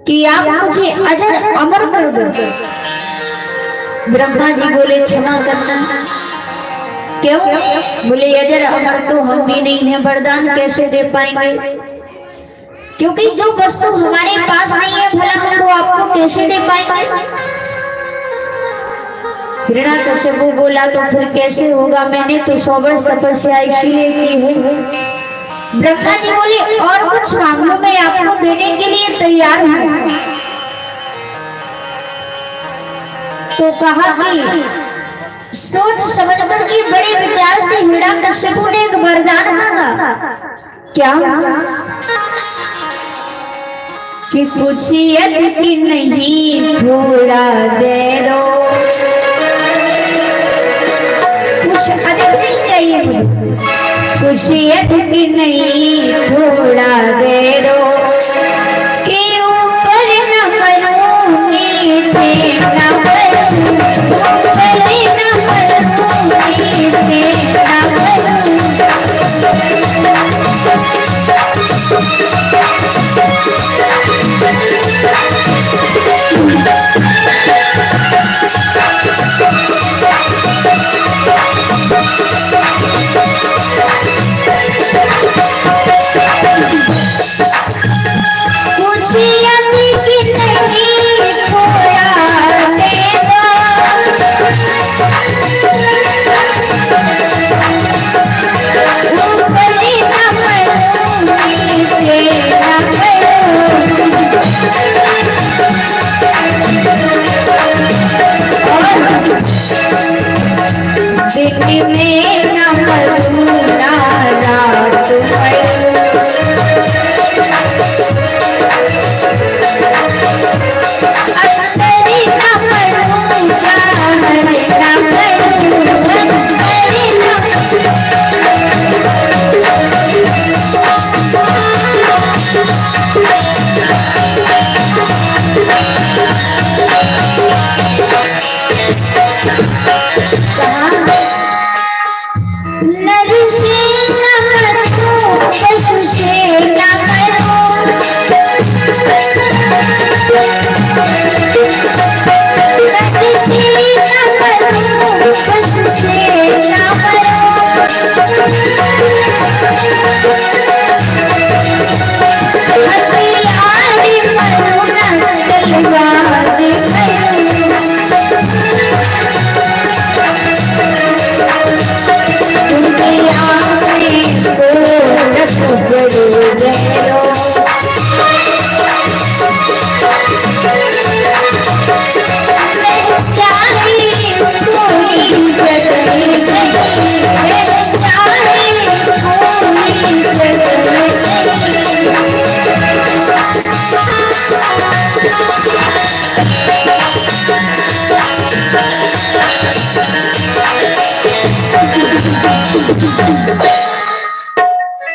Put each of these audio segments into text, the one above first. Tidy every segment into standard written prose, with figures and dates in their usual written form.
कि आप मुझे अजर अमर कर दो। ब्रह्मा जी बोले क्षमा करना, क्यों? बोले अजर अमर तो हम भी नहीं है, वरदान कैसे दे पाएंगे, क्योंकि जो वस्तु हमारे पास नहीं है भला हम वो आपको कैसे दे पाएंगे। हिरण्याकश्यपु बोला तो फिर कैसे होगा, मैंने तो 100 वर्ष तपस्या इसीलिए की है। ब्रह्मा जी बोले और कुछ मांग लो, मैं आपको देने के लिए तैयार हूं। तो कहा कि सोच समझकर के बड़े विचार से हिरण्याकश्यपु ने एक वरदान मांगा। क्या? कि कुछ यद की नहीं थोड़ा दे दो, कुछ अधिक नहीं चाहिए मुझे, कुछ यद की नहीं थोड़ा दे दो, कि ऊपर न मरूं नीचे न मरूं, ऊपर न मरूं नीचे न मरूं।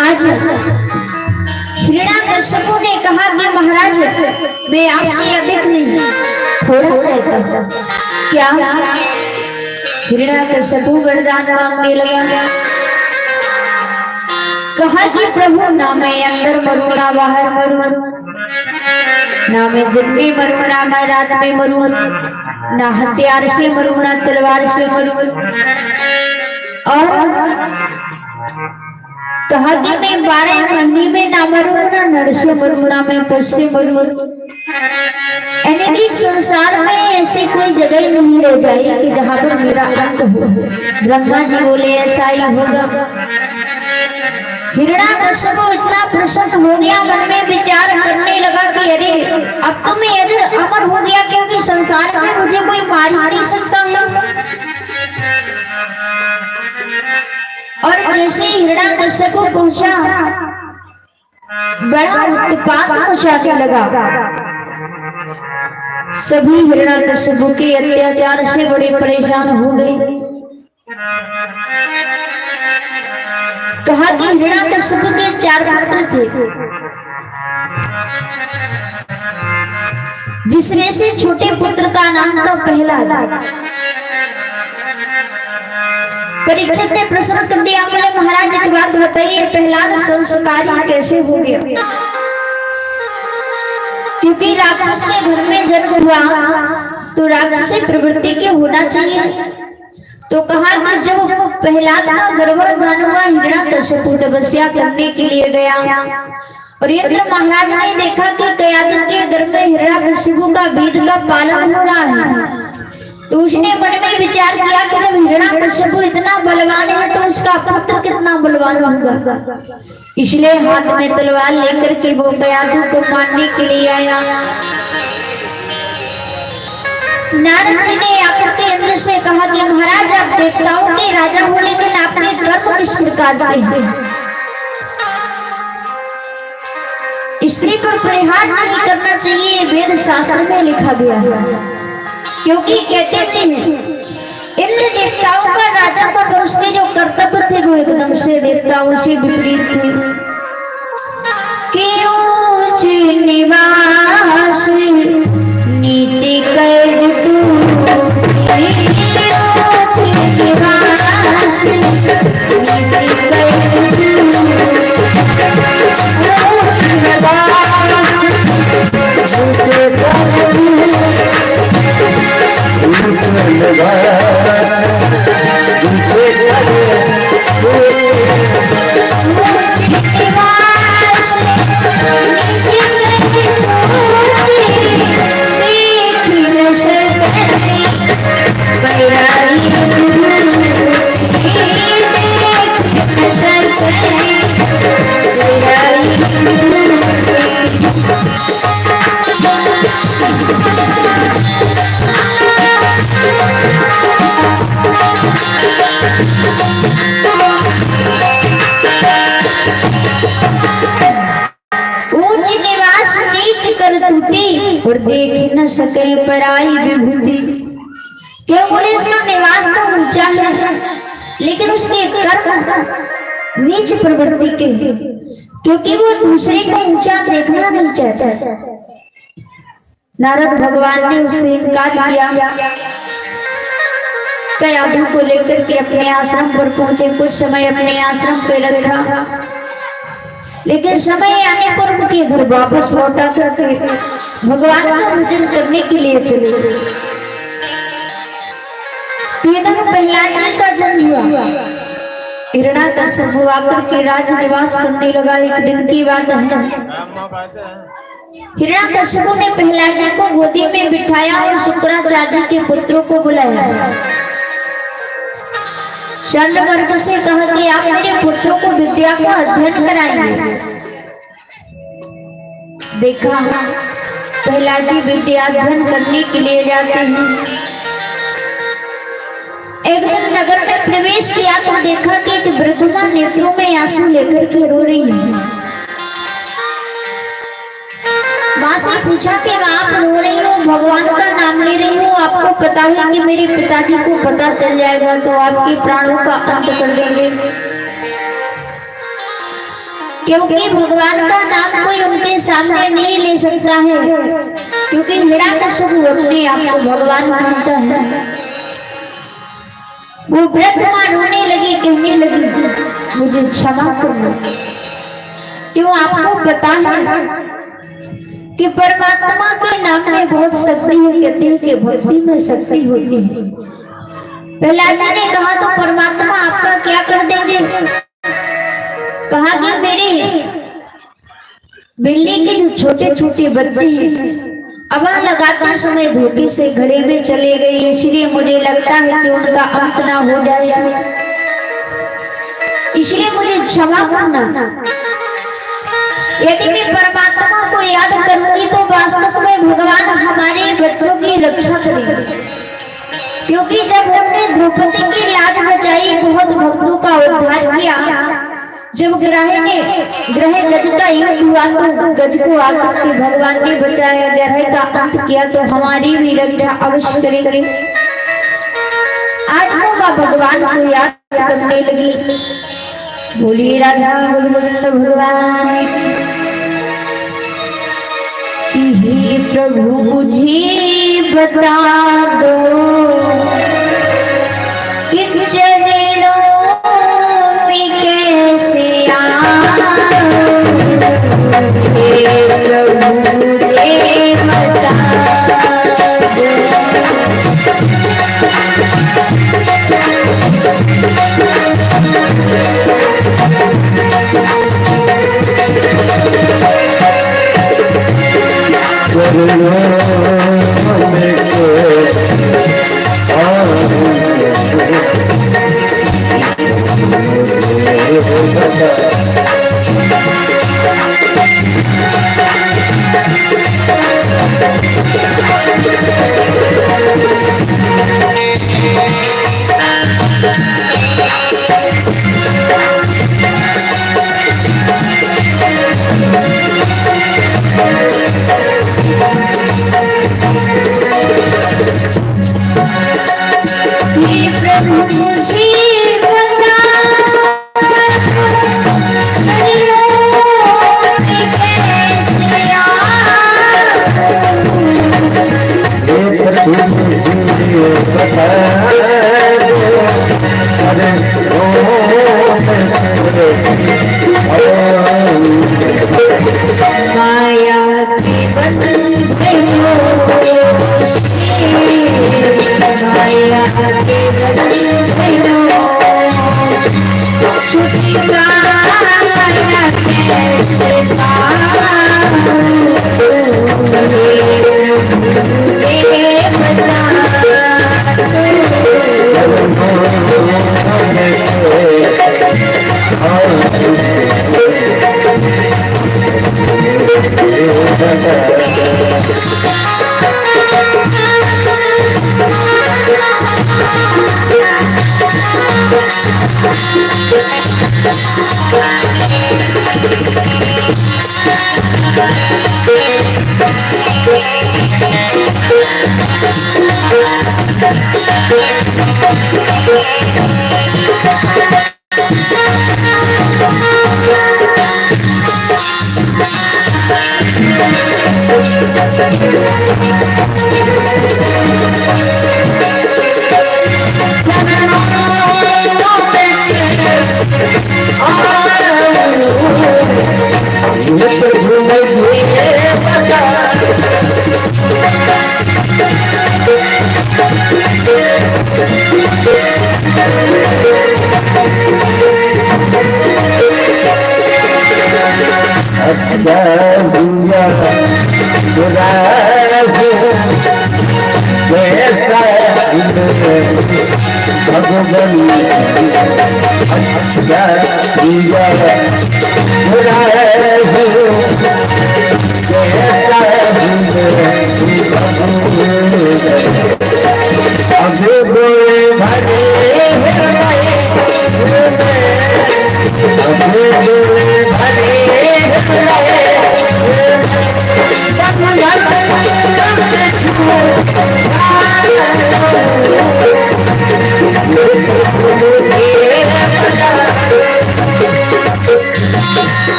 आज हिरण्याकश्यपु ने कहा कि महाराज मैं आपसे अधिक नहीं थोड़ा चाहता हूं। क्या? हिरण्याकश्यपु वरदान मांगने लगा। कहा कि प्रभु ना मैं अंदर मरूं ना बाहर मरूं, ना मैं दिन में मरूं ना मैं रात में मरूं, ना हथियार से मरूं ना तलवार से मरूं, और कहा कि मैं 12 महीने में ना मरूं ना नर से मरूं ना मैं पशु से मरूं, यानी कि संसार में ऐसी कोई जगह नहीं रह जाए कि जहां पर मेरा अंत हो। ब्रह्मा जी बोले ऐसा ही होगा। हिरण्याकश्यपु इतना प्रसन्न हो गया, मन में विचार करने लगा कि अरे अब तो मैं अजर अमर हो गया, क्योंकि संसार में मुझे कोई मार नहीं सकता है। और जैसे हिरण्याकश्यपु पहुंचा, बड़ा उत्पात मचाने लगा। सभी हिरण्याकश्यपु के अत्याचार से बड़े परेशान हो गए। कहा कि हिरण्याकश्यपु के 4 पुत्र थे, जिसमें से छोटे पुत्र का नाम था प्रहलाद। परीक्षित ने प्रश्न कर दिया, बोले महाराज एक बात बताइए, प्रहलाद संस्कारी कैसे हो गया? क्योंकि राक्षस के घर में जन्म हुआ तो राक्षसी प्रवृत्ति के होना चाहिए। तो कहा कि जब प्रहलाद का गर्भाधान हुआ, हिरण्याकश्यप तपस्या करने के लिए गया और इंद्र महाराज ने देखा कि कयादि के घर में हिरण्याकश्यप का वीर का पालन हो रहा है, तो उसने मन में विचार किया कि जब हिरण्याकश्यप इतना बलवान है तो उसका पुत्र कितना बलवान होगा। इसलिए हाथ में तलवार लेकर के वो कयादु को मारने के लिए आया। नारद जी ने आकर के इंद्र से कहा कि महाराज आप देवताओं के राजा हो, लेकिन आपके कर्म किस प्रकार के हैं? स्त्री पर प्रहार नहीं करना चाहिए, वेद शास्त्र में लिखा गया है। क्योंकि कहते हैं इंद्र देवताओं का राजा था, पर उसके जो कर्तव्य थे वो एकदम से देवताओं से विपरीत थे। कि ऊंच निवास नीचे कर तू, ऊंच निवास नीचे कर और देख न सके पराई विभूति। क्यों बोले उसका निवास तो ऊंचा है, लेकिन उसके कर्म नीच प्रवृत्ति के हैं, क्योंकि वो दूसरे को ऊंचा देखना नहीं चाहता। नारद भगवान ने उससे इनकार किया। कयादु को लेकर के अपने आश्रम पर पहुंचे, कुछ समय अपने आश्रम पे रखा, लेकिन समय आने पर उनके घर वापस लौटा करके भगवान का पूजन करने के लिए चले गए। प्रहलाद जी का जन्म हुआ। हिरण्याकश्यप आकर के राज निवास करने लगा। एक दिन की बात है, हिरण्याकश्यप ने प्रहलाद जी को गोदी में बिठाया और शुक्राचार्य के पुत्रों को बुलाया। चंद्रवर्ग से कहा कि आप मेरे पुत्रों को विद्या का अध्ययन कराएंगे। देखा प्रहलाद जी विद्या अध्ययन करने के लिए जाते हैं। एक दिन नगर में प्रवेश किया तो देखा कि एक वृद्धा नेत्रों में आंसू लेकर के रो रही है। माँ से पूछा कि आप रो रही हो, भगवान का नाम ले रही हो, आपको पता है कि मेरे पिताजी को पता चल जाएगा तो आपके प्राणों का अंत कर देंगे, क्योंकि भगवान का नाम कोई उनके सामने नहीं ले सकता है, क्योंकि हिरण्याकश्यप अपने आप को भगवान मानता है। वो वृद्ध रोने लगी, कहने लगी मुझे क्षमा करना, क्यों आपको पता है कि परमात्मा के नाम में बहुत शक्ति है, कहते हैं कि भक्ति में शक्ति होती है। प्रहलाद जी ने कहा तो परमात्मा आपका क्या कर देंगे? कहा कि मेरे बिल्ली के जो छोटे छोटे बच्चे हैं अब लगातार समय धोखे से घड़े में चले गए, इसलिए मुझे लगता है कि उनका अंत ना हो जाए, इसलिए मुझे क्षमा करना। यदि मैं परमात्मा को याद करूंगी तो वास्तव में भगवान हमारे बच्चों की रक्षा करेंगे, क्योंकि जब हमने द्रौपदी की लाज बचाई, बहुत भक्तों का उद्धार किया, जब ग्रह गज का युद्ध हुआ तो गज को आकर के भगवान ने बचाया, ग्रह का अंत किया तो हमारी भी रक्षा अवश्य करेंगे। आज मैं भगवान को याद करने लगी। बोलिए राधा गोविंद भगवान की। हे प्रभु मुझे बता दो किस चरणों में कैसे आऊं, हे प्रभु मुझे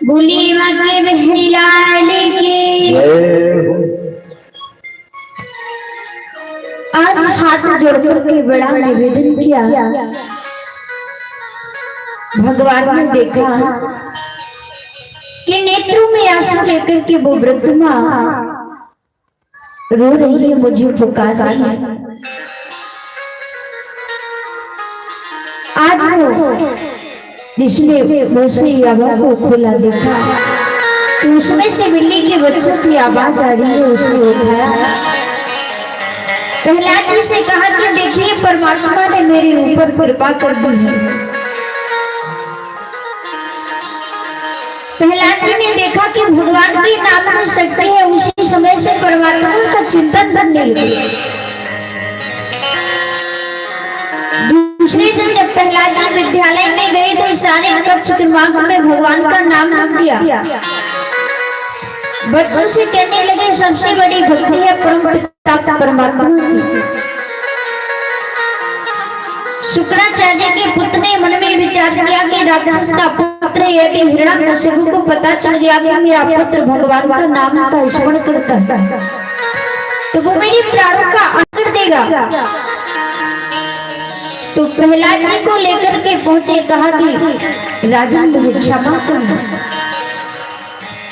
बोलिए माँ के बहरी लाल की। आज हाथ जोड़कर के बड़ा निवेदन किया। भगवान ने देखा कि नेत्रों में आंसू लेकर के वो वृद्ध माँ रो रही है, मुझे पुकार रही है। आज वो जिसने मुझसे आवाज को खोला देखा तो उसमें से बिल्ली के बच्चों की आवाज आ रही है। उसने उठाया, प्रहलाद जी से कहा कि देखिए परमात्मा ने मेरे ऊपर कृपा कर दी है। प्रहलाद जी ने देखा कि भगवान के नाम में शक्ति है। उसी समय से परमात्मा का चिंतन करने लगे। दूसरे दिन जब प्रहलाद जी विद्यालय में गए तो सारे कक्ष दिमाग में भगवान का नाम रख दिया। बच्चों से कहने लगे सबसे बड़ी भक्ति है परम पिता परमात्मा की। शुक्राचार्य के पुत्र ने मन में विचार किया कि राक्षस का पुत्र यदि हिरण्यकशिपु को पता चल गया कि मेरा पुत्र भगवान का नाम का स्मरण करता है तो वो मेरे प्राणों का अंत कर देगा। तो प्रहलाद जी को लेकर के पहुंचे, कहा कि राजन मुझे क्षमा करना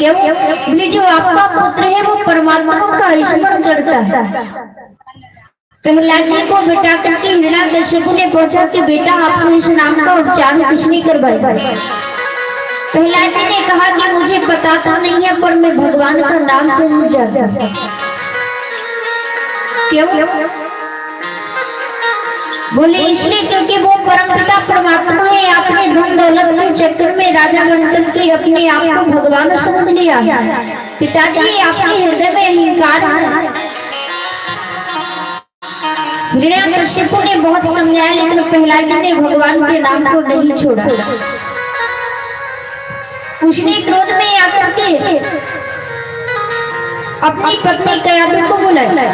क्यों? बोले जो आपका पुत्र है वो परमात्मा का स्मरण करता है। प्रहलाद जी को बिठा करके हिरण्याकश्यपु ने पूछा कि बेटा आपको इस नाम का उच्चारण किसने करवाया? प्रहलाद जी ने कहा कि मुझे पता तो नहीं है पर मैं भगवान का नाम जरूर जानता हूं। क्यों? बोले इसलिए क्योंकि वो परमपिता परमात्मा है। आपने धन दौलत के चक्कर में राजा बनकर के अपने आप को भगवान समझ लिया। पिताजी आपके हृदय में अहंकार है। हिरण्याकश्यपु ने बहुत समझाया लेकिन प्रहलाद जी ने भगवान के नाम को नहीं छोड़ा। उसने क्रोध में आकर के अपनी पत्नी कयाधु को बुलाया,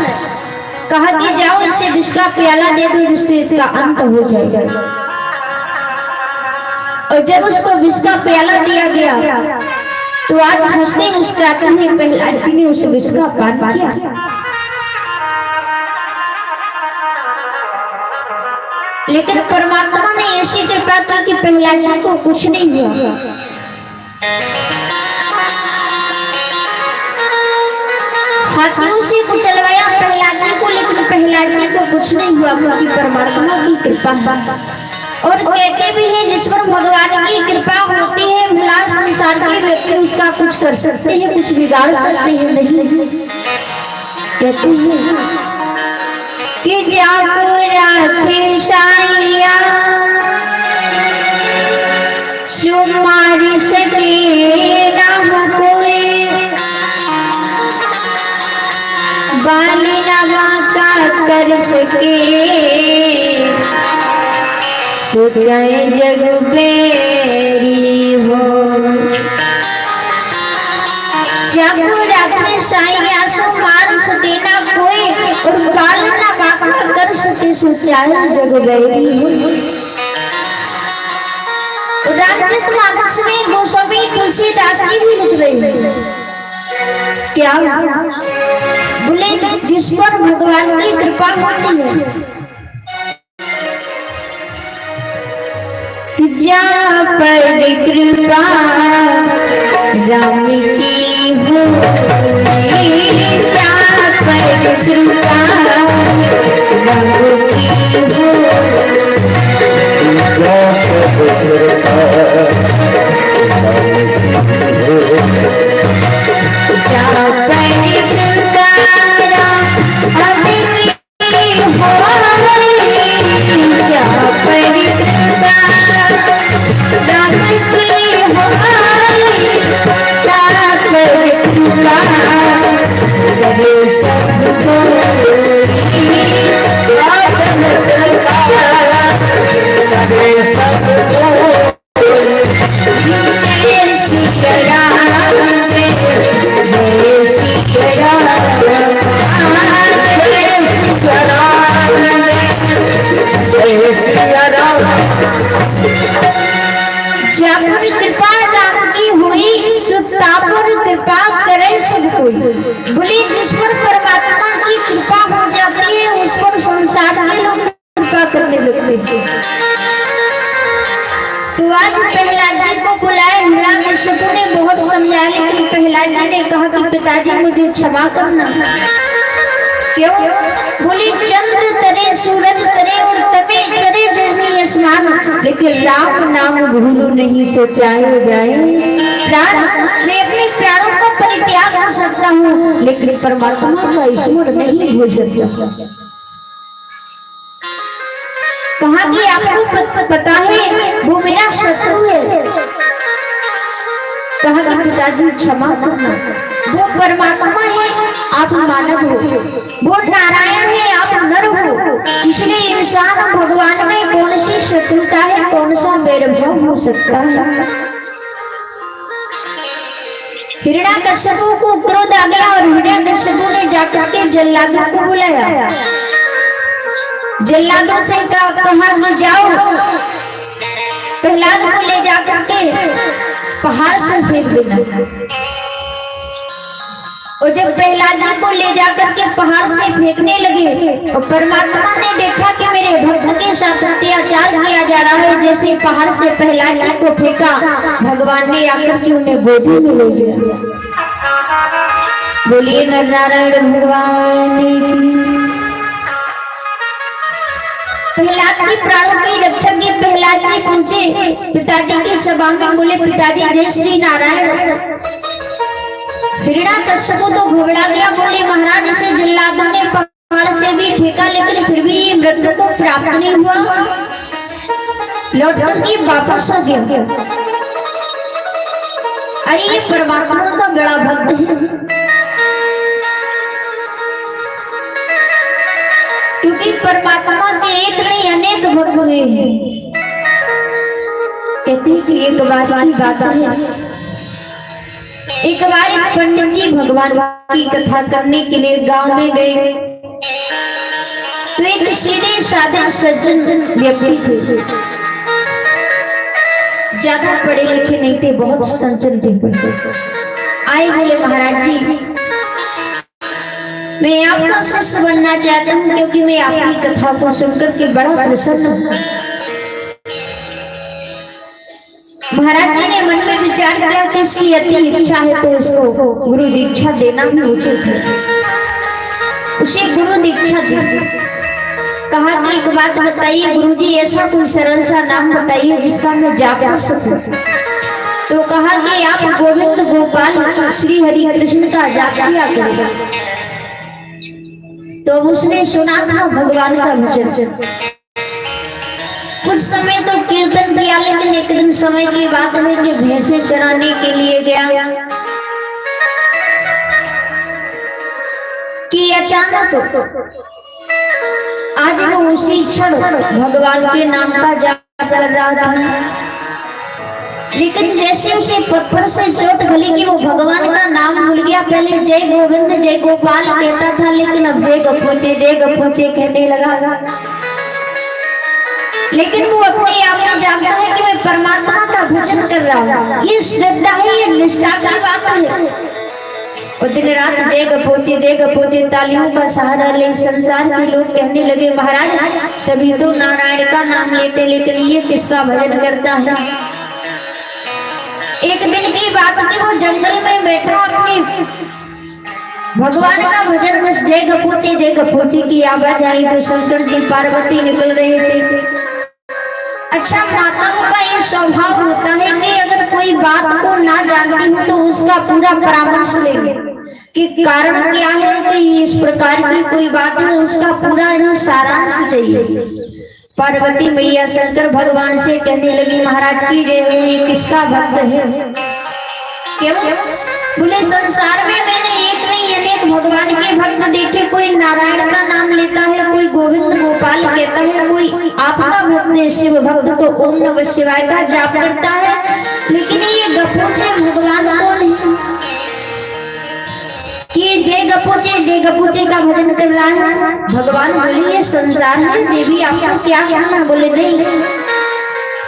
कहा कि जाओ इसे विष का प्याला दे दो जिससे इसका अंत हो जाएगा। और जब उसको विष का प्याला दिया गया तो आज हंसते मुस्कुराते हुए प्रहलाद जी ने उस विष का पान किया। लेकिन परमात्मा ने ऐसी कृपा की कि प्रहलाद जी को कुछ नहीं हुआ। हाथियों से कुचलवाया प्रहलाद जी को लेकिन प्रहलाद जी को कुछ नहीं हुआ क्योंकि परमात्मा की कृपा। और कहते भी हैं जिस पर भगवान की कृपा होती है भला संसार के व्यक्ति उसका कुछ कर सकते हैं, कुछ बिगाड़ सकते हैं नहीं। कहते हैं कि जाको राखे साइया सो मार सके ना कोई, बाली नवा का कर सके सो चाहे जग बेरी हो। जाको राखे साइया सो मार सके ना कोई और बाली नवा का कर सके सो चाहे जग बेरी हो। रामचरित मानस में गोस्वामी तुलसीदास जी भी लिख रहे हैं क्या? बोले जिस पर भगवान की कृपा होती है जा पर कृपा राम की हो, जा पर कृपा राम की हो, कृपा राम की हुई जो तापर कृपा करे सब कोई। बोले जिस पर परमात्मा की कृपा हो जाती है उस पर संसार के लोग कृपा करने लगते हैं। तो आज प्रहलाद जी को बुलाया, हिरण्याकश्यपु ने बहुत समझाया लेकिन प्रहलाद जी ने कहा कि पिताजी मुझे क्षमा करना। क्यों? बोले चंद्र तरे सूरज तरे और तपे करे जमी स्नान लेकिन राम नाम भूलू नहीं सोचा हो जाए। प्राण मैं अपने प्राणों का परित्याग कर सकता हूँ लेकिन परमात्मा का स्मरण नहीं भूल सकता। कहा कि आपको पता है वो मेरा शत्रु है। कहा कि पिताजी क्षमा करना, वो परमात्मा है आप मानव हो, वो नारायण है आप नर हो, इसलिए इंसान भगवान में कौन सी शत्रुता है, कौन सा भेदभाव हो सकता है। हिरण्याकश्यपु को क्रोध आ गया और हिरण्याकश्यपु ने जाकर के जल्लादों को बुलाया। जल्लादों से कहा कि जाओ प्रहलाद को ले जाकर के पहाड़ से फेंक देना। और जब प्रहलाद जी को ले जाकर के पहाड़ से फेंकने लगे और परमात्मा ने देखा कि मेरे भक्त के साथ अत्याचार किया जा रहा है, जैसे पहाड़ से प्रहलाद जी को फेंका भगवान ने आकर के उन्हें गोदी में ले लिया। बोलिए नर नारायण भगवान की। प्रहलाद की प्राणों की रक्षक की प्रहलाद जी पहुंचे पिताजी की सभा में, बोले पिताजी जय श्री नारायण। हिरण्याकश्यप तो घबरा गया, बोले महाराज इसे जल्लादों ने पहाड़ से भी फेंका लेकिन फिर भी ये मृत्यु को प्राप्त नहीं हुआ, लौटकर के वापस आ गया। अरे ये परमात्मा का बड़ा भक्त है, क्योंकि परमात्मा के एक नहीं अनेक भक्त हुए हैं। कहते हैं कि एक बार की बात है, एक बार पंडित जी भगवान की कथा करने के लिए गांव में गए, तो एक सीधे साधे सज्जन व्यक्ति थे, ज्यादा पढ़े लिखे नहीं थे, बहुत सज्जन थे। आए बोले महाराज जी मैं आपका शिष्य बनना चाहता हूँ, क्योंकि मैं आपकी कथा को सुनकर के बड़ा प्रसन्न हूँ। महाराज जी ने मन में विचार किया कि इसकी अति इच्छा है तो इसको गुरु दीक्षा देना भी उचित है। उसे गुरु दीक्षा दी। कहा कि एक बात बताइए गुरुजी, ऐसा कोई सरल सा नाम बताइए जिसका मैं जाप कर सकूं। तो कहा कि आप गोविंद गोपाल श्री हरि कृष्ण का जाप किया करेगा। तो उसने सुना था भगवान का भजन, कुछ समय तो कीर्तन किया, लेकिन एक दिन समय की बात है कि भैंसे चराने के लिए गया कि अचानक आज वो उसी क्षण भगवान के नाम का जाप कर रहा था, लेकिन जैसे उसे पत्थर से चोट गली कि वो भगवान का नाम भूल गया। पहले जय गोविंद जय गोपाल कहता था, लेकिन अब जय गपोचे कहने लगा। लेकिन वो अपने आप में जानता है कि मैं परमात्मा का भजन कर रहा हूँ। ये श्रद्धा है, ये निष्ठा की बात है। और दिन रात जय गपोचे तालियों का सहारा ले संसार के लोग कहने लगे महाराज सभी तो नारायण का नाम लेते, लेकिन ये किसका भजन करता है। एक दिन की बात थी, वो जंगल में बैठा अपने भगवान का भजन, बस जय गपोचे की आवाज आई तो शंकर जी पार्वती निकल रहे थे। अच्छा, माताओं का ये स्वभाव होता है कि अगर कोई बात को ना जानती हो तो उसका पूरा परामर्श लेंगे कि कारण क्या है, कि इस प्रकार की कोई बात है, उसका पूरा सारांश चाहिए। पार्वती मैया शंकर भगवान से कहने लगी महाराज की जय हो, ये किसका भक्त है। क्यों? बोले संसार में मैंने एक नहीं अनेक भगवान के भक्त देखे, कोई नारायण का नाम लेता है, कोई गोविंद गोपाल कहता है, कोई आपका भक्त है शिव भक्त तो ओम नमः शिवाय का जाप करता है, लेकिन ये गपोचे भगवान कौन है कि जय गपोचे का भजन कर रहा है। भगवान बोले ये संसार है देवी, आपको क्या कहना। बोले नहीं,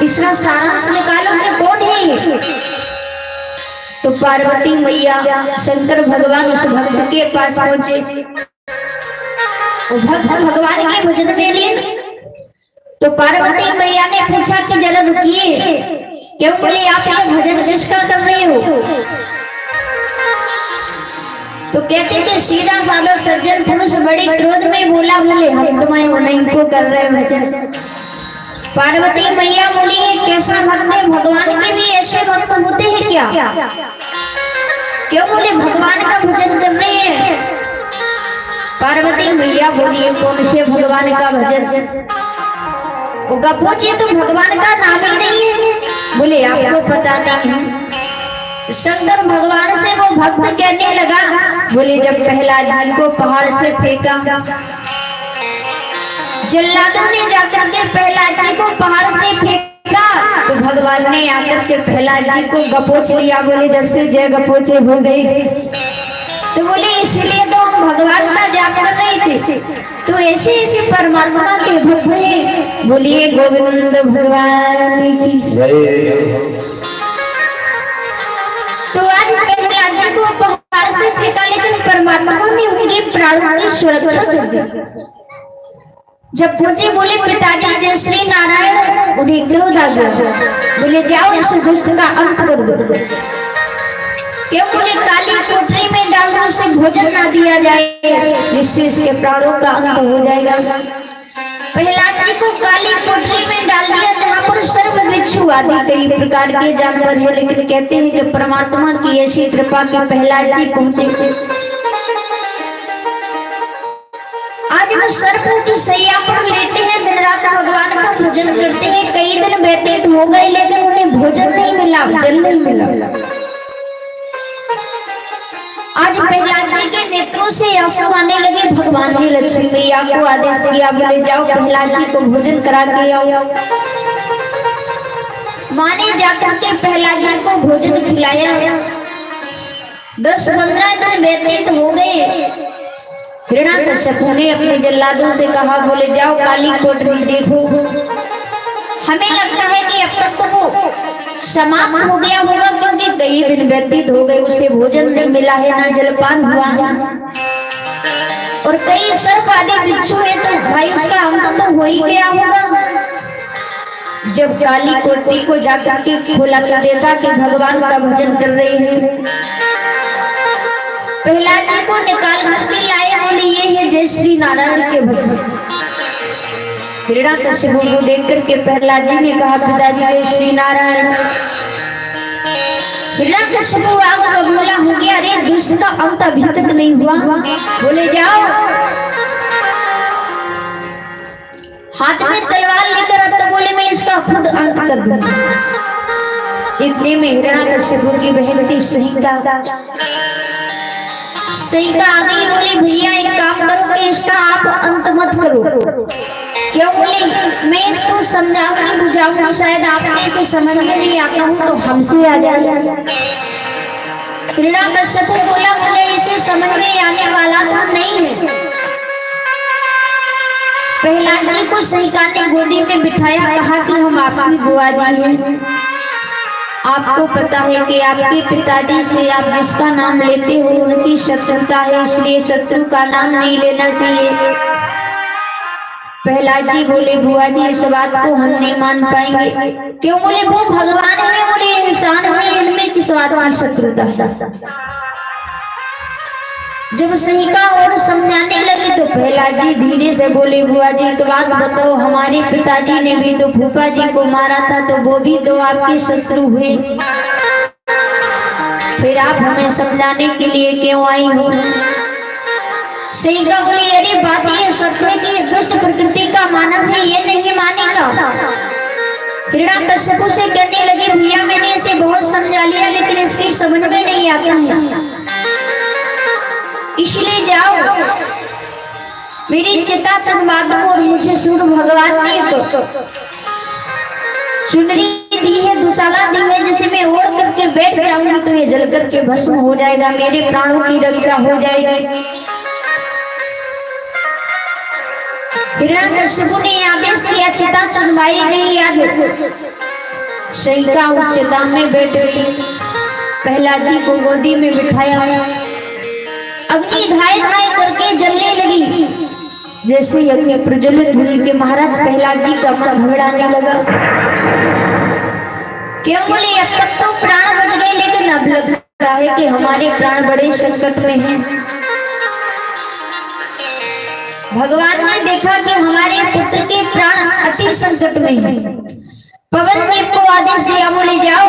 इसका सारांश निकालो कि कौन है। तो पार्वती मैया शंकर भगवान उस भक्त के पास पहुंचे, भक्त भगवान के भजन में लिए। तो पार्वती मैया ने पूछा कि जरा रुकिए, क्यों? बोले आप ये भजन किसका कर रहे हो। तो कहते थे सीधा साधा सज्जन पुरुष बड़े क्रोध में बोला, बोले हम तुम्हें नहीं को कर रहे भजन। पार्वती मैया बोली कैसा भक्त है, भगवान के भी ऐसे भक्त होते हैं क्या। क्यों? बोले भगवान का भजन कर रहे हैं। पार्वती मैया बोली कौन से भगवान का भजन। वो गपोचे तो भगवान का नाम ही नहीं है। बोले आपको पता नहीं है। शंकर भगवान से वो भक्त कहने लगा, बोले जब प्रहलाद जी को पहाड़ से फेंका, जल्लादों ने जाकर के प्रहलाद जी को पहाड़ से फेंका, तो भगवान ने आकर के प्रहलाद जी को गपोच लिया। बोले जब से जय गपोचे हो गए, तो बोले इसलिए तो हम भगवान का जाप कर रहे थे। तो ऐसे ऐसे परमात्मा के भक्त हैं। बोलिए गोविंद भगवान की जय। तो आज प्रहलाद जी को पहाड़ से फेंका, लेकिन परमात्मा ने उनके प्राणों की सुरक्षा कर दी। जब पूछे बोले पिताजी जय श्री नारायण, उन्हें क्रोध आ गया। बोले जाओ इस दुष्ट का अंत कर दो। क्यों? बोले काली कोठरी में में डाल दो, उसे भोजन ना दिया जाए जिससे इसके प्राणों का अंत हो जाएगा। प्रहलाद जी को काली कोठरी में डाल दिया जहाँ पर सर्व बिच्छू आदि कई प्रकार के जानवर है, लेकिन कहते हैं कि परमात्मा की ऐसी कृपा के प्रहलाद जी पहुंचे। आज वो सर्प की सैया पर लेटे हैं, दिन रात भगवान का भजन करते हैं। कई दिन व्यतीत हो गए लेकिन उन्हें भोजन नहीं मिला, जल नहीं मिला। आज प्रहलाद जी के नेत्रों से आंसू आने लगे। भगवान ने लक्ष्मी मैया को आदेश दिया, बोले जाओ प्रहलाद जी को भोजन करा के आओ। माँ ने जाकर के प्रहलाद जी को भोजन खिलाया। 10-15 दिन व्यतीत हो गए। हिरण्याकश्यपु ने अपने जल्लादों से कहा, बोले जाओ काली कोठरी देखो। हमें लगता है कि अब तक तो वो समाप्त हो गया होगा, क्योंकि कई दिन व्यतीत हो गए, उसे भोजन नहीं मिला है, ना जलपान हुआ है, और कई सर्प आदि बिच्छू है, तो भाई उसका अंत तो हो ही गया होगा। जब काली कोठरी को जाकर के खोला तो देखा कि भगवान का भजन कर रहे हैं। प्रहलाद जी को निकाल करके लाए, बोले ये है जय श्री नारायण के भक्त। हिरण्याकश्यपु को देख करके प्रहलाद जी ने कहा, पिताजी जय श्री नारायण। हिरण्याकश्यपु आग बबूला हो गया, अरे दुष्ट का अंत अभी तक नहीं हुआ। बोले जाओ, हाथ में तलवार लेकर अब तो बोले मैं इसका खुद अंत कर दूंगा। इतने में हिरण्याकश्यपु की बहन थी सईका आ गई। बोली भैया एक काम करो कि इसका आप अंत मत करो। क्यों? बोले मैं इसको समझाऊंगी बुझाऊंगी, शायद आपसे इसे समझ में नहीं आता हूँ तो हमसे आ जाए। हिरण्याकश्यपु बोला, मुझे इसे समझ में आने वाला तो नहीं है। प्रहलाद जी को सईका ने गोदी में बिठाया, कहा कि हम आपकी बुआ जी हैं। आपको पता है कि आपके पिताजी से आप जिसका नाम लेते हो उनकी शत्रुता है, इसलिए शत्रु का नाम नहीं लेना चाहिए। प्रहलाद जी बोले, बुआ जी इस बात को हम नहीं मान पाएंगे। क्यों? बोले वो भगवान है, बोले इंसान है, इनमें किस बात की शत्रुता है। जब सईका और समझाने लगी तो प्रहलाद जी धीरे से बोले, बुआ जी एक बात बताओ, हमारे पिताजी ने भी तो फूफा जी को मारा था, तो वो भी तो आपके शत्रु हुए, फिर आप हमें समझाने के लिए क्यों आई हो? सईका बोली, अरे बात ये शत्रु की दुष्ट प्रकृति का मानव है, ये नहीं मानेगा। हिरण्याकश्यपु से कहने लगे, भैया मैंने इसे बहुत समझा लिया लेकिन इसकी समझ में नहीं आता है, इसलिए जाओ मेरी चिता चढ़वा दो। और मुझे सूर्य भगवान ने चुनरी दी है, दुशाला दी है, जिसे मैं ओढ़ करके बैठ जाऊंगी तो ये जल करके भस्म हो जाएगा, मेरे प्राणों की रक्षा हो जाएगी। हिरण्याकश्यपु ने आदेश किया, चिता चढ़वाई गई। आज सईका उस चिता में बैठ गई, प्रहलाद जी को गोदी में बिठाया, अग्नि धाए धाए करके जलने लगी। जैसे ही अग्नि प्रज्वलित हुई कि महाराज प्रहलाद जी का मन घबराने लगा। क्यों? बोले अब तक तो प्राण बच गए, लेकिन अब लगता है कि हमारे प्राण बड़े संकट में हैं। भगवान ने देखा कि हमारे पुत्र के प्राण अति संकट में हैं। पवन देव को आदेश दिया, बोले जाओ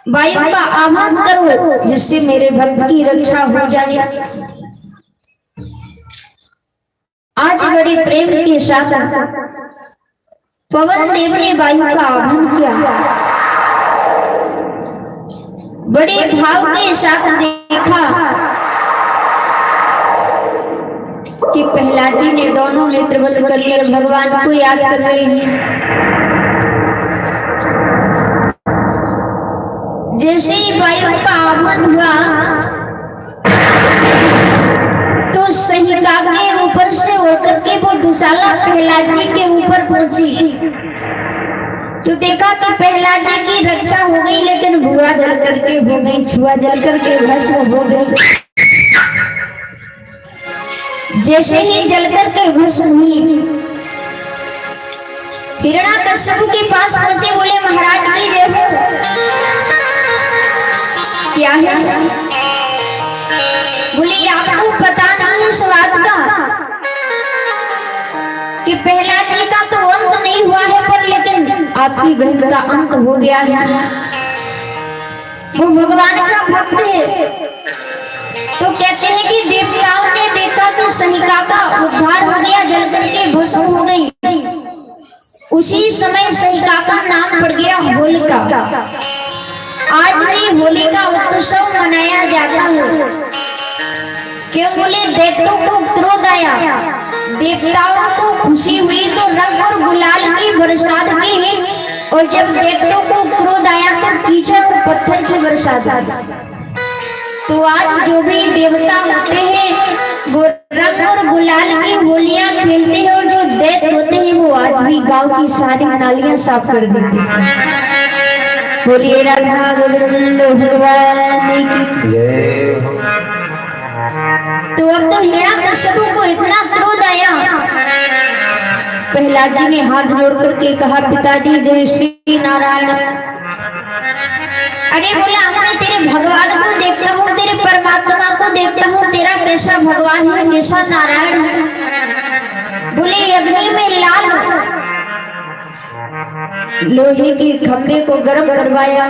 वायु का आह्वान करो जिससे मेरे भक्त की रक्षा हो जाए। आज बड़े प्रेम के साथ पवन देव ने वायु का आह्वान किया, बड़े भाव के साथ देखा कि प्रहलाद जी ने दोनों नेत्र बंद कर लिए, भगवान को याद कर रहे हैं। जैसे ही वायु का आगमन हुआ तो सईका के ऊपर से होकर के वो दुशाला प्रहलाद जी के ऊपर पहुंची, तो देखा कि प्रहलाद जी की रक्षा हो गई, लेकिन बुआ जल करके हो गई, छुआ जल करके भस्म हो गई। जैसे ही जल करके भस्म हुई, हिरण्याकश्यपु के पास पहुंचे, बोले महाराज की जय हो। क्या है? बोले आपको पता नहीं इस बात का कि प्रहलाद जी का तो अंत नहीं हुआ है, पर लेकिन आपकी बहन का अंत हो गया है। वो भगवान का भक्त है। तो कहते हैं कि देवताओं ने देखा तो सहिका का उद्धार हो गया, जल करके भस्म हो गई। उसी समय सहिका का नाम पड़ गया होलिका। आज भी होली का उत्सव मनाया जाता है। क्यों बोले दैत्यों को क्रोध आया, देवताओं को खुशी हुई तो रंग और गुलाल की बरसात की, और जब दैत्यों को क्रोध आया तो कीचड़ और पत्थर की बरसात आई। तो आज जो भी देवता होते हैं वो रंग और गुलाल की होलियां खेलते हैं, और जो दैत्य होते हैं वो आज भी गांव की सारी नालियां साफ कर देते हैं। बोलिए राधा गोविंद भगवान की जय। तो अब तो हिरण्याकश्यप को इतना क्रोध आया, प्रहलाद जी ने हाथ जोड़ करके कहा पिताजी जय श्री नारायण। अरे बोला मैं तेरे भगवान को देखता हूँ, तेरे परमात्मा को देखता हूँ, तेरा कैसा भगवान है, कैसा नारायण है। बोले अग्नि में लाल लोहे के खंभे को गर्म करवाया।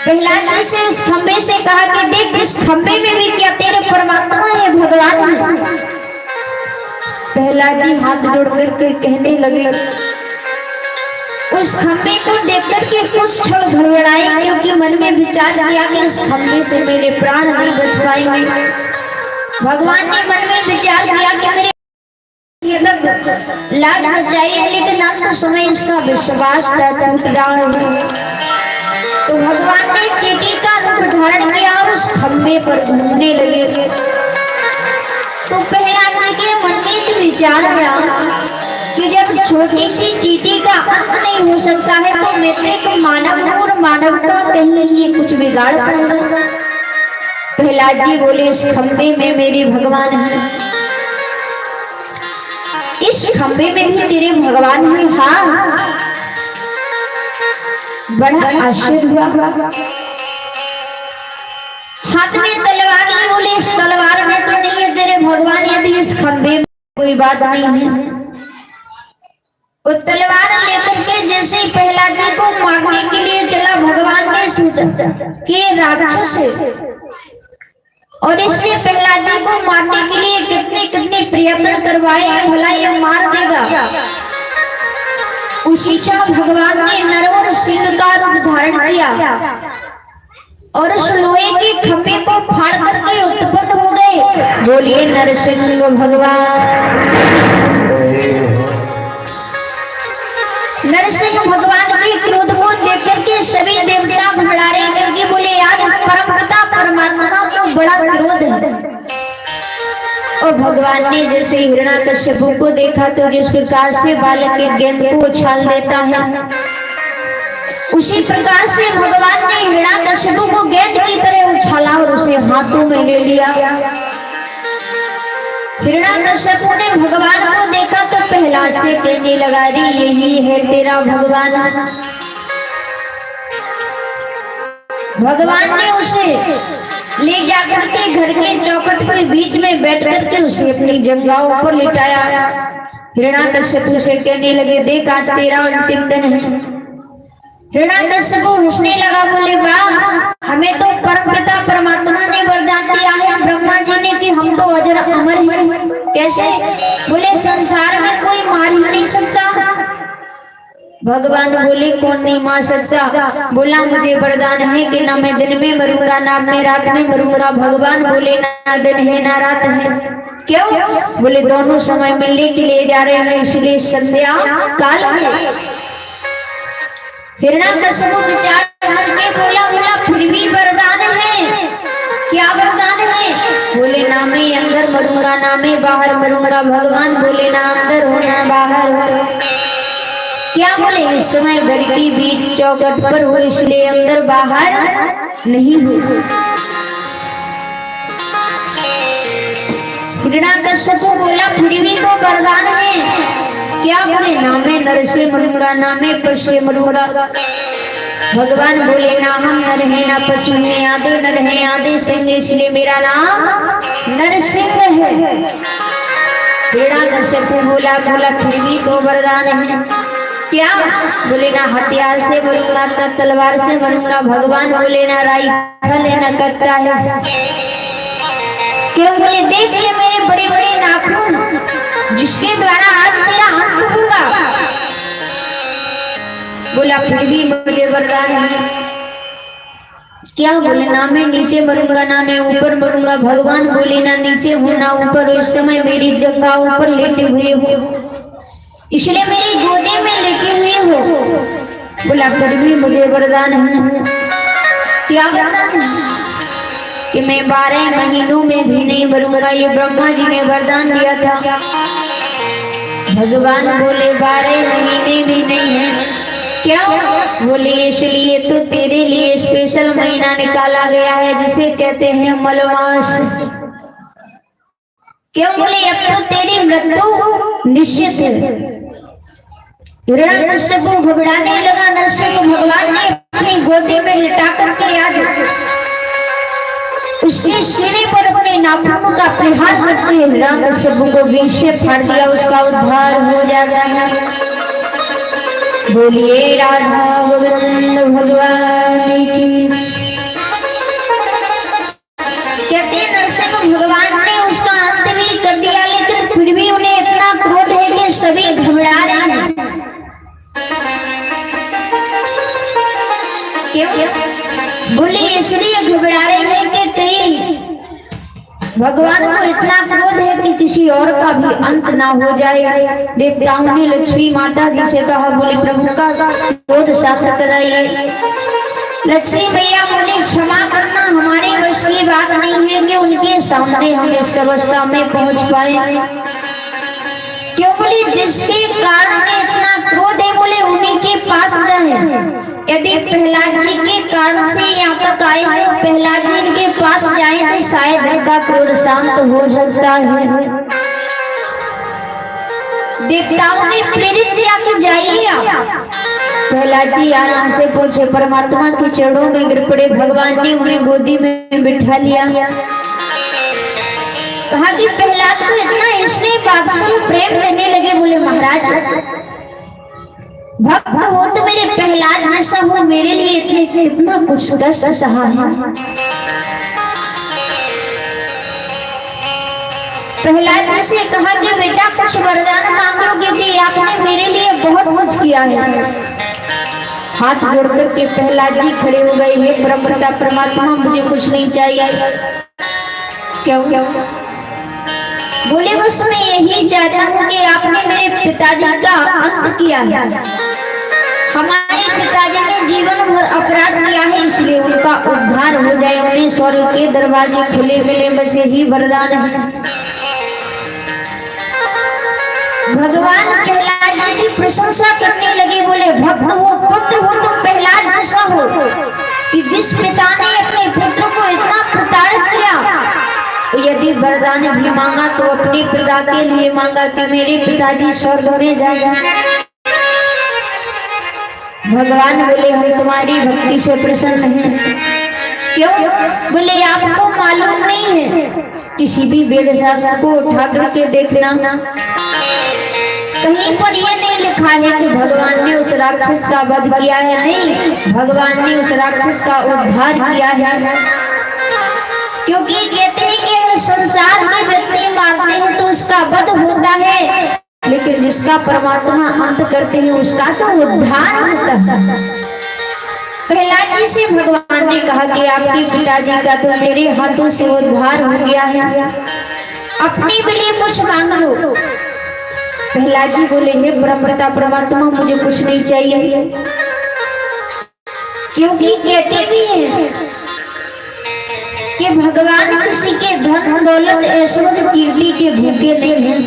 प्रहलाद जी से उस खंभे से कहा कि देख इस खंभे में भी क्या तेरे परमात्मा है, भगवान है। प्रहलाद जी हाथ जोड़ करके कहने लगे, उस खंभे को देख करके कुछ क्षण घबराए, क्योंकि मन में विचार किया कि उस खंभे से मेरे प्राण नहीं बच पाएंगे। भगवान ने मन में विचार किया कि मेरे लाज बचाइए, लेकिन अंत समय इसका विश्वास टूट रहा है। तो भगवान ने चींटी का रूप धारण किया और उस खंभे पर घूमने लगे। तो प्रहलाद जी के मन में एक विचार आया कि जब छोटी सी चींटी का अंत नहीं हो सकता है तो मैं तो मानव और मानवता कहीं ये कुछ बिगाड़ पाऊंगा। प्रहलाद जी बोले इस खंभे में मेरे भगवान है, इस खंभे में भी तेरे भगवान है। हाँ, बड़ा आश्चर्य हुआ। हाथ में तलवार ली, बोले इस तलवार में तो नहीं है तेरे भगवान, यदि इस खंभे में कोई बात नहीं है। वो तलवार लेकर के जैसे ही प्रहलाद जी को मारने के लिए चला, भगवान ने सोचा कि ये राक्षस है और इसने प्रहलाद जी को मारने के लिए कितने कितने प्रयत्न करवाए, भला ये मार देगा। उसी क्षण भगवान ने नर और सिंह का रूप धारण किया और उस लोहे के खंभे को फाड़ करके उत्पन्न हो गए। बोलिए नरसिंह भगवान। नरसिंह भगवान के क्रोध को देख करके सभी देवता घबरा रहे, क्योंकि बोले आज परमपिता परमात्मा को बड़ा क्रोध है। और भगवान ने जैसे हिरण्याकश्यप को देखा तो जिस प्रकार से बालक के गेंद को उछाल देता है, उसी प्रकार से भगवान ने हिरण्याकश्यप को गेंद की तरह उछाला और उसे हाथों में ले लिया। हिरण्याकश्यप ने भगवान को देखा तो प्रहलाद से कहने लगा, रे यही है तेरा भगवान। भगवान ने उसे ले जाकर के घर के चौखट के बीच में बैठ करके उसे अपनी जंघाओं पर लिटाया। हिरण्याकश्यप से कहने लगे, देख आज तेरा अंतिम दिन है। हिरण्याकश्यप हंसने लगा, बोले वाह, हमें तो परमपिता परमात्मा ने वरदान दिया है, ब्रह्मा जी ने, कि हम तो अजर अमर हैं। कैसे? बोले संसार में कोई मार ही नहीं सकता। भगवान बोले कौन नहीं मार सकता? बोला मुझे वरदान है कि ना मैं दिन में मरूंगा ना मैं रात में मरूंगा। भगवान बोले ना दिन है ना रात है। क्यों? बोले दोनों समय मिलने के लिए जा रहे हैं, इसलिए संध्या काल है। हिरण्याकश्यप विचार करके बोला फिर भी वरदान है। क्या वरदान है? बोले ना मैं अंदर मरूंगा ना मैं बाहर मरूंगा। भगवान बोले ना अंदर हो ना बाहर हो। क्या? बोले इस समय घर की बीच चौखट पर हो, इसलिए अंदर बाहर नहीं हो। हिरण्याकश्यप बोला फिर भी तो वरदान है। क्या? बोले ना मैं नर से मरूंगा ना मैं पशु से मरूंगा। भगवान बोले ना हम नर हैं ना पशु हैं, आदि नर हैं आदि सिंह, इसलिए मेरा नाम नरसिंह है। हिरण्यकश्यप बोला फिर भी तो वरदान है क्या? बोले ना हथियार से मरूंगा ना तलवार से मरूंगा। भगवान बोले ना राइफल है ना कट्टा है। क्यों? बोले देख ये मेरे बड़े बड़े नाखून जिसके द्वारा आज तेरा अंत होगा। बोला फिर भी मुझे वरदान है क्या? बोले ना मैं नीचे मरूंगा ना मैं ऊपर मरूंगा। भगवान बोले ना नीचे हो ना ऊपर, उस समय मेरी जगह ऊपर लेटे हुए हो, इसलिए मेरी गोदी में लेटे हुए हो। बोला फिर भी मुझे वरदान है क्या? वरदान है कि मैं 12 महीनों में भी नहीं मरूंगा। ये ब्रह्मा जी ने वरदान दिया था। भगवान बोले 12 महीने भी नहीं है क्या? बोले इसलिए तो तेरे लिए स्पेशल महीना निकाला गया है जिसे कहते हैं मलमास। क्यों? बोले अब तो तेरी मृत्यु निश्चित है। हिरण्यकश्यप को घबराने लगा। नरसिंह भगवान ने अपनी गोदी में लिटा करके आज उसके सीने पर अपने नाखूनों का प्रहार करके हिरण्यकश्यप को विष से फाड़ दिया। उसका उद्धार हो जाता है। बोलिए राधा गोविंद भगवान की। कहते हैं नरसिंह भगवान ने उसका अंत भी कर दिया, लेकिन फिर भी उन्हें इतना क्रोध है कि सभी घबरा रहे हैं। क्यों? बोले इसलिए घबरा रहे हैं कि कहीं भगवान को इतना क्रोध है कि किसी और का भी अंत ना हो जाए। देवताओं ने लक्ष्मी माता जी से कहा, बोले प्रभु का क्रोध शांत कराइए। लक्ष्मी मैया बोले क्षमा करना, हमारे वश की बात नहीं है कि उनके सामने हम इस अवस्था में पहुंच पाए। क्यों? बोले जिसके कारण इतना क्रोध है बोले उन्हीं के पास जाए। यदि प्रहलाद जी के कारण से यहाँ तक आए हो, प्रहलाद जी के पास जाए तो शायद इनका क्रोध शांत हो सकता है। देवताओं ने प्रेरित किया कि जाइए आप। प्रहलाद जी आराम से पूछे, परमात्मा के चरणों में गिर पड़े। भगवान ने उन्हें गोदी में बिठा लिया। कहा कि प्रहलाद को इतना स्नेह बात्सल्य प्रेम देने लगे। बोले महाराज भक्त हो तो मेरे प्रहलाद जैसा हो, मेरे लिए इतना कुछ कष्ट सहा है। प्रहलाद जी से कहा कि बेटा कुछ वरदान मांग लो, क्योंकि आपने मेरे लिए बहुत कुछ किया है। हाथ जोड़ करके प्रहलाद जी खड़े हो गए। हे परमपिता परमात्मा मुझे कुछ नहीं चाहिए। क्यों? बोले बस मैं यही चाहता हूँ कि आपने मेरे पिताजी का अंत किया है। हमारे पिताजी ने जीवन भर अपराध किया है, इसलिए उनका उद्धार हो जाए। उन्हें स्वर्ग के दरवाजे खुले मिले, बस यही वरदान है। भगवान प्रहलाद जी की प्रशंसा करने लगे। बोले भक्त हो, पुत्र हो तो प्रहलाद जैसा हो कि जिस पिता ने अपने पुत्र को इतना प्रताड़ित किया। यदि वरदान भी मांगा तो अपने पिता के लिए मांगा कि मेरे पिताजी स्वर्ग में जाए। भगवान बोले हम तुम्हारी भक्ति से प्रसन्न हैं। क्यों? बोले आपको मालूम नहीं है, किसी भी वेद शास्त्र को उठा करके देखना, कहीं पर यह नहीं लिखा है कि भगवान ने उस राक्षस का वध किया है। नहीं, भगवान ने उस राक्षस का उद्धार किया है। क्योंकि कहते हैं कि संसार में व्यक्ति मारते हैं तो उसका वध होता है, लेकिन जिसका परमात्मा अंत करते हैं उसका तो उद्धार होता है। प्रहलाद जी से भगवान ने कहा कि आपके पिताजी का तो मेरे हाथों से उद्धार हो गया है, अपने लिए कुछ मांग लो। प्रहलाद जी बोले हे ब्रह्मपिता परमात्मा मुझे कुछ नहीं चाहिए, क्योंकि कहते भी हैं कि भगवान किसी के धन दौलत ऐश्वर्य कीर्ति के भूखे नहीं हैं।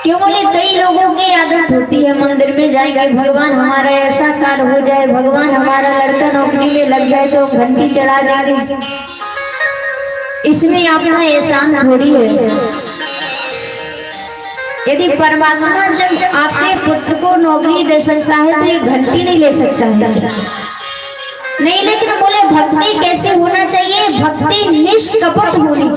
क्यों? बोले कई लोगों की आदत होती है मंदिर में जाएंगे, भगवान हमारा ऐसा कार्य हो जाए, भगवान हमारा लड़का नौकरी में लग जाए तो हम घंटी चढ़ा देंगे। इसमें आपका एहसान थोड़ी है। यदि परमात्मा जब आपके पुत्र को नौकरी दे सकता है तो ये घंटी नहीं ले सकता है नहीं। लेकिन बोले भक्ति कैसे होना चाहिए, भक्ति निष्कपट होनी चाहिए।